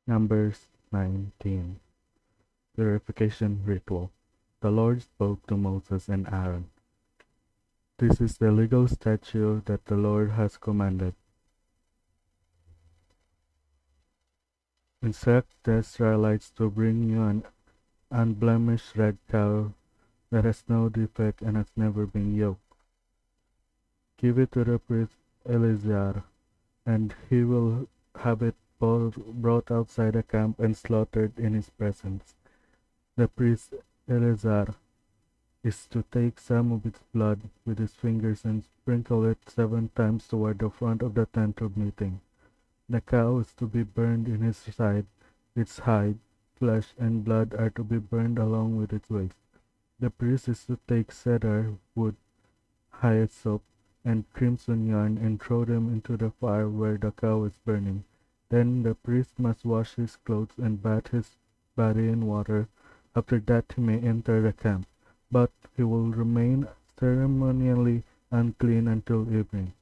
Numbers 19. Purification Ritual. The Lord spoke to Moses and Aaron. This is the legal statute that the Lord has commanded. Instruct the Israelites to bring you an unblemished red cow that has no defect and has never been yoked. Give it to the priest Eleazar, and he will have it brought outside the camp and slaughtered in his presence. The priest Eleazar is to take some of its blood with his fingers and sprinkle it 7 times toward the front of the tent of meeting. The cow is to be burned in his side, its hide, flesh, and blood are to be burned along with its waist. The priest is to take cedar wood, hyssop, and crimson yarn and throw them into the fire where the cow is burning. Then the priest must wash his clothes and bathe his body in water. After that he may enter the camp, but he will remain ceremonially unclean until evening.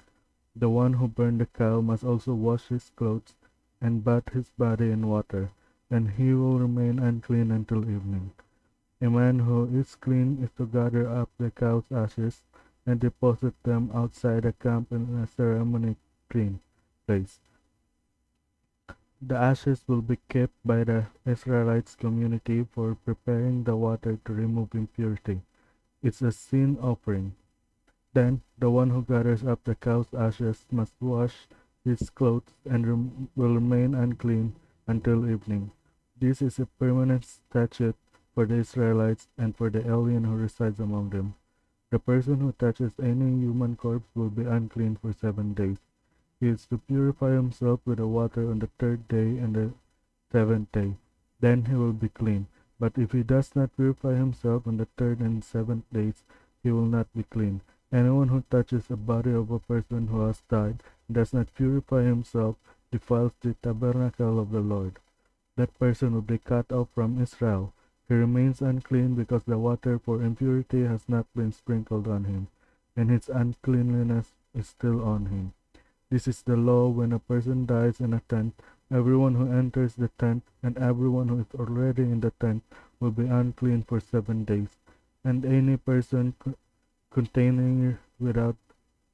The one who burned the cow must also wash his clothes and bathe his body in water, and he will remain unclean until evening. A man who is clean is to gather up the cow's ashes and deposit them outside the camp in a ceremonially clean place. The ashes will be kept by the Israelites community for preparing the water to remove impurity. It's a sin offering. Then the one who gathers up the cow's ashes must wash his clothes and will remain unclean until evening. This is a permanent statute for the Israelites and for the alien who resides among them. The person who touches any human corpse will be unclean for 7 days. He is to purify himself with the water on the 3rd day and the 7th day. Then he will be clean. But if he does not purify himself on the 3rd and 7th days, he will not be clean. Anyone who touches the body of a person who has died and does not purify himself defiles the tabernacle of the Lord. That person will be cut off from Israel. He remains unclean because the water for impurity has not been sprinkled on him, and his uncleanliness is still on him. This is the law when a person dies in a tent. Everyone who enters the tent and everyone who is already in the tent will be unclean for 7 days, and any person containing without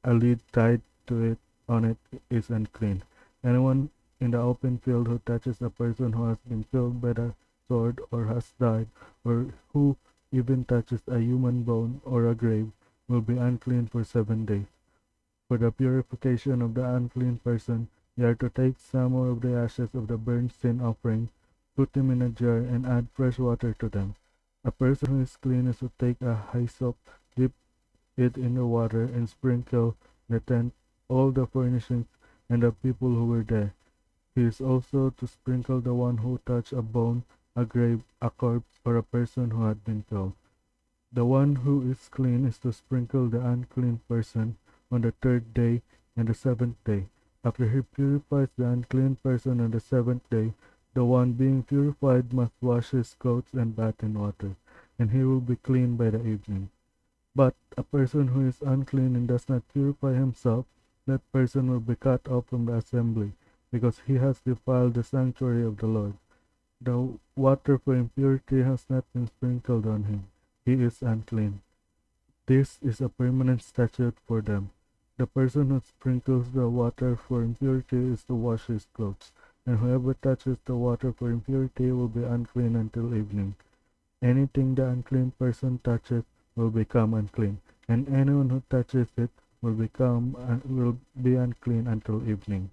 a lid tied to it on it is unclean. Anyone in the open field who touches a person who has been killed by the sword or has died, or who even touches a human bone or a grave, will be unclean for 7 days. For the purification of the unclean person, you are to take some of the ashes of the burnt sin offering, put them in a jar, and add fresh water to them. A person who is clean is to take a hyssop, dip it in the water, and sprinkle the tent, all the furnishings, and the people who were there. He is also to sprinkle the one who touched a bone, a grave, a corpse, or a person who had been killed. The one who is clean is to sprinkle the unclean person on the 3rd day and the 7th day. After he purifies the unclean person on the 7th day, the one being purified must wash his clothes and bathe in water, and he will be clean by the evening. But a person who is unclean and does not purify himself, that person will be cut off from the assembly, because he has defiled the sanctuary of the Lord. The water for impurity has not been sprinkled on him. He is unclean. This is a permanent statute for them. The person who sprinkles the water for impurity is to wash his clothes, and whoever touches the water for impurity will be unclean until evening. Anything the unclean person touches will become unclean, and anyone who touches it will be unclean until evening.